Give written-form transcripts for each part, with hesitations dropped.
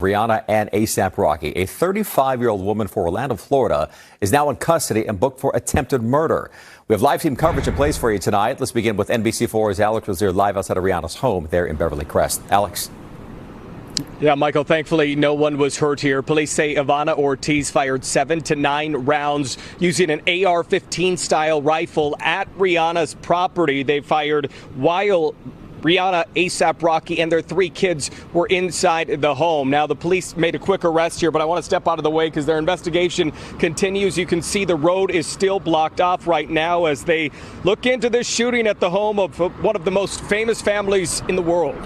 Rihanna and ASAP Rocky. A 35-year-old woman from Orlando, Florida, is now in custody and booked for attempted murder. We have live team coverage in place for you tonight. Let's begin with NBC4's Alex was there live outside of Rihanna's home there in Beverly Crest. Alex. Yeah, Michael, thankfully no one was hurt here. Police say Ivana Ortiz fired 7 to 9 rounds using an AR-15 style rifle at Rihanna's property. They fired while Rihanna, ASAP Rocky, and their 3 kids were inside the home. Now, the police made a quick arrest here, but I want to step out of the way because their investigation continues. You can see the road is still blocked off right now as they look into this shooting at the home of one of the most famous families in the world.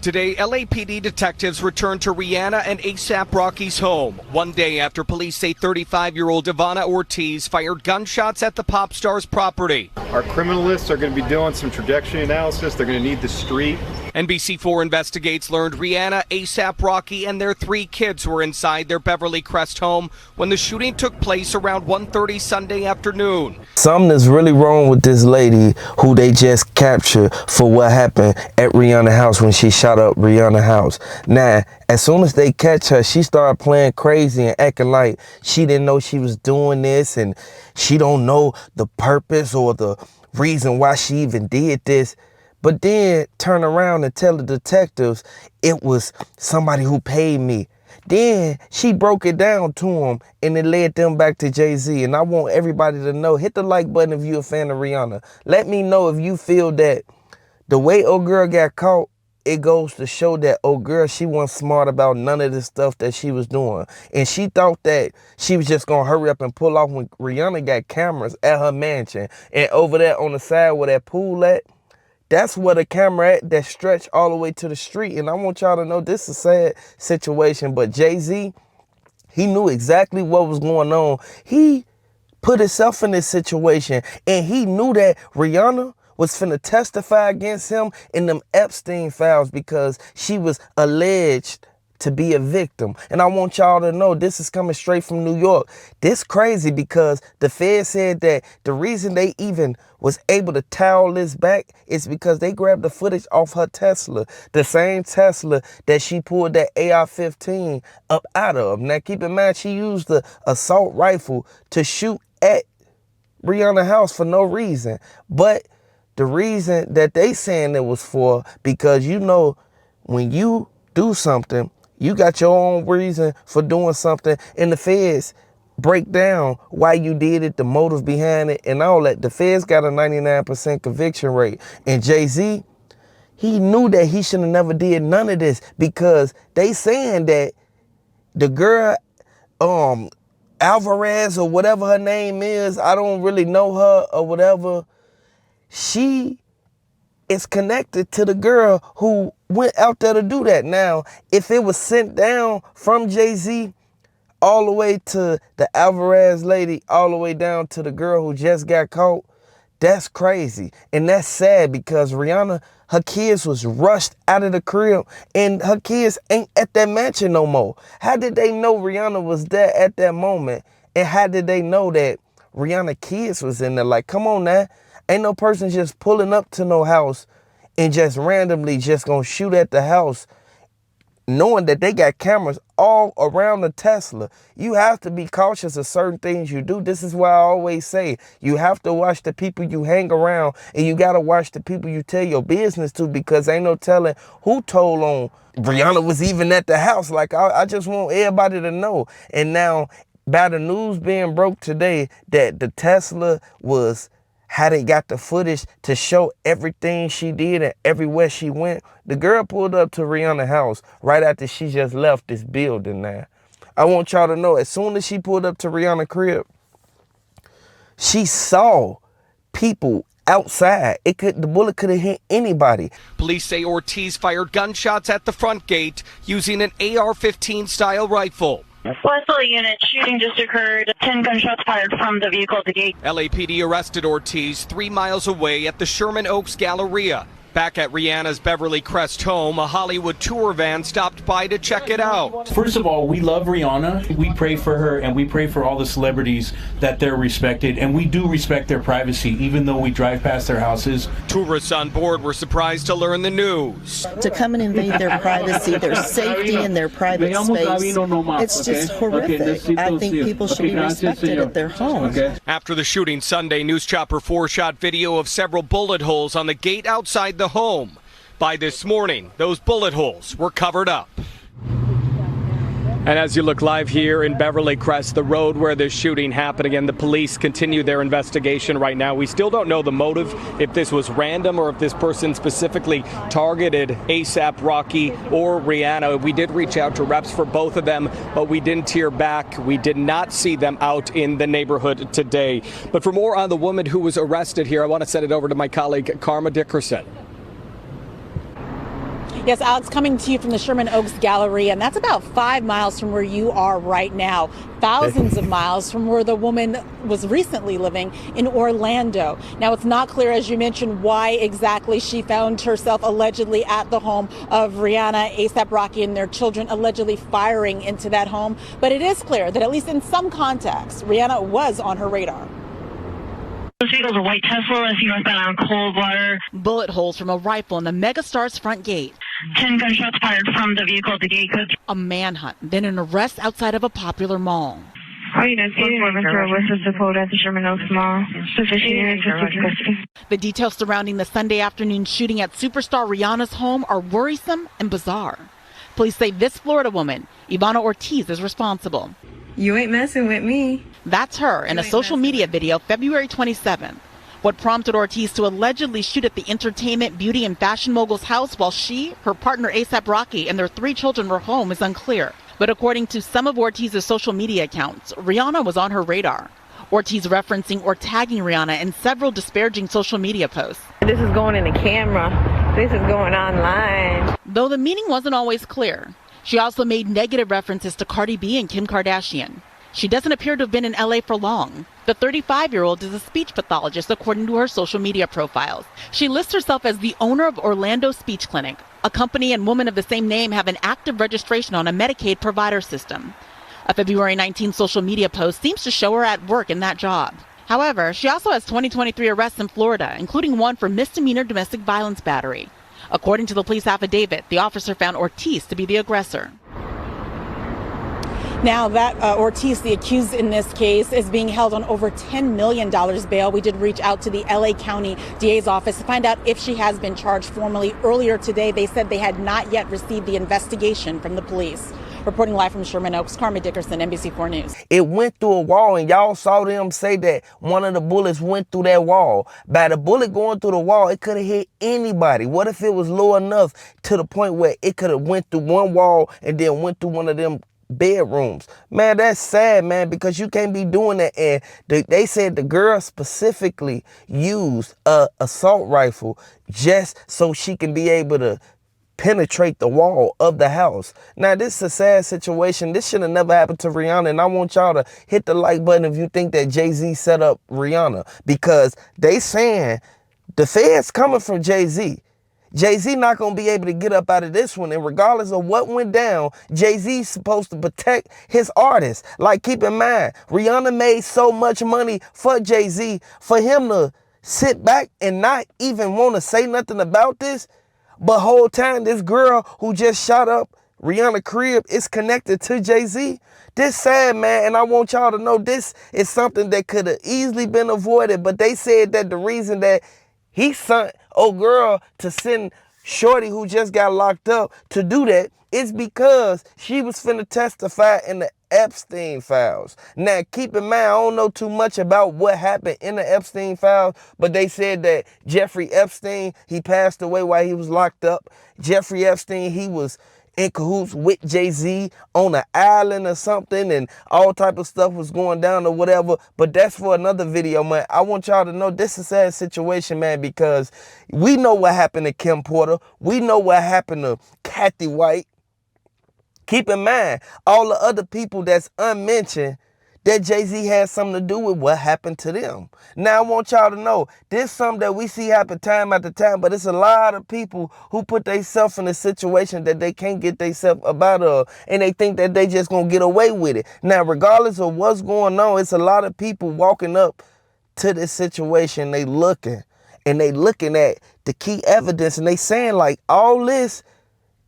Today, LAPD detectives returned to Rihanna and ASAP Rocky's home, one day after police say 35-year-old Ivana Ortiz fired gunshots at the pop star's property. Our criminalists are going to be doing some trajectory analysis. They're going to need the street. NBC4 investigates learned Rihanna, ASAP Rocky, and their 3 kids were inside their Beverly Crest home when the shooting took place around 1:30 Sunday afternoon. Something is really wrong with this lady who they just captured for what happened at Rihanna's house when she shot up Rihanna's house. Now, as soon as they catch her, she started playing crazy and acting like she didn't know she was doing this and she don't know the purpose or the reason why she even did this. But then turn around and tell the detectives it was somebody who paid me. Then she broke it down to them and it led them back to Jay-Z. And I want everybody to know, hit the like button if you're a fan of Rihanna. Let me know if you feel that the way old girl got caught, it goes to show that old girl, she wasn't smart about none of the stuff that she was doing. And she thought that she was just going to hurry up and pull off when Rihanna got cameras at her mansion. And over there on the side where that pool at, that's where the camera at that stretched all the way to the street. And I want y'all to know this is a sad situation. But Jay-Z, he knew exactly what was going on. He put himself in this situation. And he knew that Rihanna was finna testify against him in them Epstien files because she was alleged to be a victim. And I want y'all to know this is coming straight from New York. This crazy because the Fed said that the reason they even was able to tie all this back is because they grabbed the footage off her Tesla. The same Tesla that she pulled that AR-15 up out of. Now keep in mind, she used the assault rifle to shoot at Rihanna's house for no reason. But the reason that they saying it was for, because you know, when you do something, you got your own reason for doing something, and the feds break down why you did it, the motive behind it, and all that. The feds got a 99% conviction rate. And Jay-Z, he knew that he should have never did none of this because they saying that the girl, Alvarez or whatever her name is, I don't really know her or whatever, she is connected to the girl who went out there to do that. Now, if it was sent down from Jay-Z all the way to the Alvarez lady, all the way down to the girl who just got caught, that's crazy. And that's sad because Rihanna, her kids was rushed out of the crib and her kids ain't at that mansion no more. How did they know Rihanna was there at that moment? And how did they know that Rihanna kids was in there? Like, come on now. Ain't no person just pulling up to no house and just randomly just gonna shoot at the house knowing that they got cameras all around the Tesla. You have to be cautious of certain things you do. This is why I always say you have to watch the people you hang around and you gotta watch the people you tell your business to because ain't no telling who told on Rihanna was even at the house. Like, I just want everybody to know. And now, by the news being broke today that the Tesla was how they got the footage to show everything she did and everywhere she went. The girl pulled up to Rihanna's house right after she just left this building now. I want y'all to know, as soon as she pulled up to Rihanna's crib, she saw people outside. The bullet could have hit anybody. Police say Ortiz fired gunshots at the front gate using an AR-15 style rifle. Westfield unit, shooting just occurred. 10 gunshots fired from the vehicle at the gate. LAPD arrested Ortiz 3 miles away at the Sherman Oaks Galleria. Back at Rihanna's Beverly Crest home, a Hollywood tour van stopped by to check it out. First of all, we love Rihanna. We pray for her, and we pray for all the celebrities that they're respected, and we do respect their privacy, even though we drive past their houses. Tourists on board were surprised to learn the news. To come and invade their privacy, their safety, and their private space, it's just horrific. I think people should be respected at their homes. After the shooting Sunday, News Chopper 4 shot video of several bullet holes on the gate outside the home. By this morning, those bullet holes were covered up. And as you look live here in Beverly Crest, the road where this shooting happened, again, the police continue their investigation right now. We still don't know the motive, if this was random or if this person specifically targeted A$AP Rocky or Rihanna. We did reach out to reps for both of them, but we didn't hear back. We did not see them out in the neighborhood today. But for more on the woman who was arrested here, I want to send it over to my colleague, Karma Dickerson. Yes, Alex, coming to you from the Sherman Oaks Gallery, and that's about 5 miles from where you are right now. Thousands of miles from where the woman was recently living in Orlando. Now, it's not clear, as you mentioned, why exactly she found herself allegedly at the home of Rihanna, A$AP Rocky, and their children, allegedly firing into that home. But it is clear that, at least in some context, Rihanna was on her radar. Those vehicles are white Tesla, on cold water. Bullet holes from a rifle in the megastar's front gate. 10 gunshots fired from the vehicle at the gate code. A manhunt, then an arrest outside of a popular mall. The details surrounding the Sunday afternoon shooting at superstar Rihanna's home are worrisome and bizarre. Police say this Florida woman, Ivana Ortiz, is responsible. You ain't messing with me. That's her in a social media video February 27th. What prompted Ortiz to allegedly shoot at the entertainment, beauty, and fashion mogul's house while she, her partner A$AP Rocky, and their 3 children were home is unclear. But according to some of Ortiz's social media accounts, Rihanna was on her radar. Ortiz referencing or tagging Rihanna in several disparaging social media posts. This is going in the camera. This is going online. Though the meaning wasn't always clear. She also made negative references to Cardi B and Kim Kardashian. She doesn't appear to have been in LA for long. The 35-year-old is a speech pathologist according to her social media profiles. She lists herself as the owner of Orlando Speech Clinic. A company and woman of the same name have an active registration on a Medicaid provider system. A February 19 social media post seems to show her at work in that job. However, she also has 2023 arrests in Florida, including one for misdemeanor domestic violence battery. According to the police affidavit, the officer found Ortiz to be the aggressor. Now that Ortiz, the accused in this case, is being held on over $10 million bail. We did reach out to the LA County DA's office to find out if she has been charged formally. Earlier today, they said they had not yet received the investigation from the police. Reporting live from Sherman Oaks, Karma Dickerson, NBC4 News. It went through a wall, and y'all saw them say that one of the bullets went through that wall. By the bullet going through the wall, it could have hit anybody. What if it was low enough to the point where it could have went through one wall and then went through one of them bedrooms? Man, that's sad, man, because you can't be doing that. And they said the girl specifically used a assault rifle just so she can be able to penetrate the wall of the house. Now, this is a sad situation. This should have never happened to Rihanna, and I want y'all to hit the like button if you think that Jay-Z set up Rihanna, because they saying the feds coming from Jay-Z. Jay-Z not going to be able to get up out of this one, and regardless of what went down, Jay-Z's supposed to protect his artists. Like, keep in mind, Rihanna made so much money for Jay-Z. For him to sit back and not even want to say nothing about this, but whole time this girl who just shot up Rihanna crib is connected to Jay-Z. This sad, man, and I want y'all to know this is something that could have easily been avoided, but they said that the reason that he sent old girl to send Shorty, who just got locked up, to do that is because she was finna testify in the Epstien files. Now, keep in mind, I don't know too much about what happened in the Epstien files, but they said that Jeffrey Epstein, he passed away while he was locked up. Jeffrey Epstein, he was in cahoots with Jay-Z on an island or something, and all type of stuff was going down or whatever. But that's for another video, man. I want y'all to know this is a sad situation, man, because we know what happened to Kim Porter. We know what happened to Kathy White. Keep in mind, all the other people that's unmentioned, that Jay-Z had something to do with what happened to them. Now, I want y'all to know, this is something that we see happen time after time, but it's a lot of people who put themselves in a situation that they can't get themselves up out of, and they think that they just gonna get away with it. Now, regardless of what's going on, it's a lot of people walking up to this situation, they looking at the key evidence, and they saying like all this,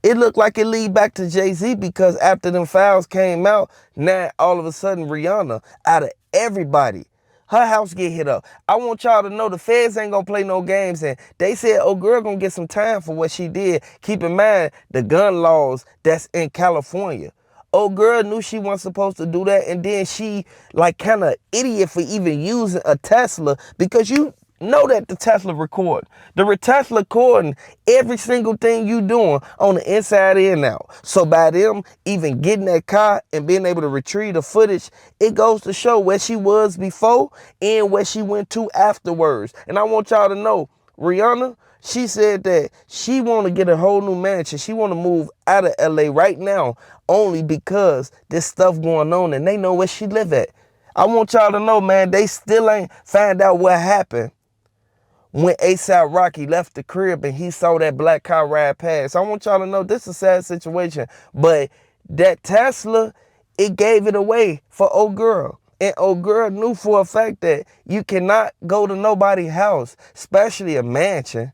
it looked like it lead back to Jay-Z, because after them files came out, now all of a sudden Rihanna, out of everybody, her house get hit up. I want y'all to know the feds ain't gonna play no games, and they said, oh, girl gonna get some time for what she did. Keep in mind the gun laws that's in California. Oh, girl knew she wasn't supposed to do that, and then she like kind of idiot for even using a Tesla, because you know that the Tesla record. The Tesla recording every single thing you doing on the inside and out. So by them even getting that car and being able to retrieve the footage, it goes to show where she was before and where she went to afterwards. And I want y'all to know, Rihanna, she said that she want to get a whole new mansion. She want to move out of LA right now only because there's stuff going on and they know where she live at. I want y'all to know, man, they still ain't find out what happened when A$AP Rocky left the crib and he saw that black car ride past. I want y'all to know this is a sad situation, but that Tesla, it gave it away for old girl. And old girl knew for a fact that you cannot go to nobody's house, especially a mansion,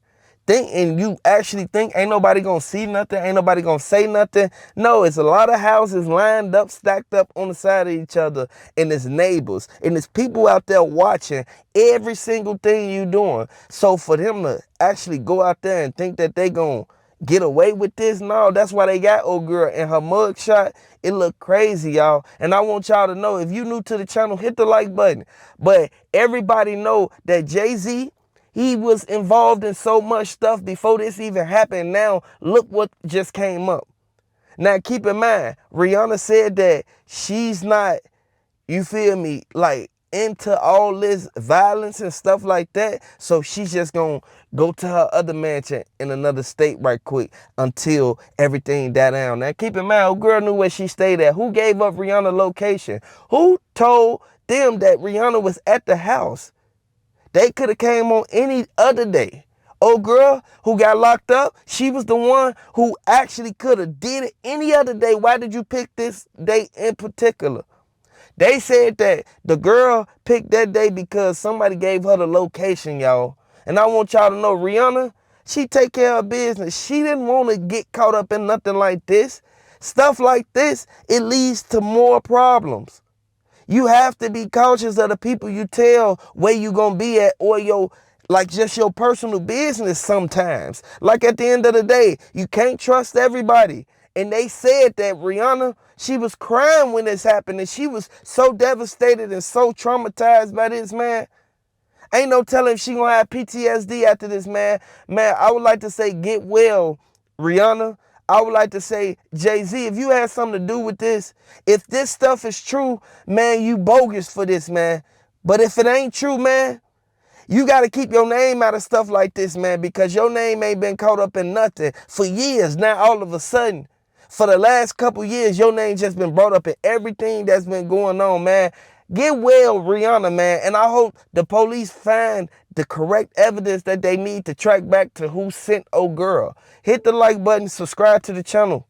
and you actually think ain't nobody gonna see nothing, ain't nobody gonna say nothing. No, it's a lot of houses lined up, stacked up on the side of each other, and it's neighbors, and it's people out there watching every single thing you doing. So for them to actually go out there and think that they gonna get away with this, no, that's why they got old girl in her mugshot. It look crazy, y'all. And I want y'all to know, if you new to the channel, hit the like button. But everybody know that Jay-Z, he was involved in so much stuff before this even happened. Now, look what just came up. Now, keep in mind, Rihanna said that she's not, you feel me, like into all this violence and stuff like that. So she's just gonna go to her other mansion in another state right quick until everything died down. Now, keep in mind, old girl knew where she stayed at. Who gave up Rihanna's location? Who told them that Rihanna was at the house? They could have came on any other day. Old girl who got locked up, she was the one who actually could have did it any other day. Why did you pick this day in particular? They said that the girl picked that day because somebody gave her the location, y'all. And I want y'all to know, Rihanna, she take care of business. She didn't want to get caught up in nothing like this. Stuff like this, it leads to more problems. You have to be cautious of the people you tell where you gonna be at, or just your personal business sometimes. Like at the end of the day, you can't trust everybody. And they said that Rihanna, she was crying when this happened, and she was so devastated and so traumatized by this, man. Ain't no telling if she gonna have PTSD after this, man. Man, I would like to say get well, Rihanna. I would like to say, Jay-Z, if you had something to do with this, if this stuff is true, man, you bogus for this, man. But if it ain't true, man, you got to keep your name out of stuff like this, man, because your name ain't been caught up in nothing for years. Now, all of a sudden, for the last couple years, your name just been brought up in everything that's been going on, man. Get well, Rihanna, man. And I hope the police find the correct evidence that they need to track back to who sent old girl. Hit the like button, subscribe to the channel.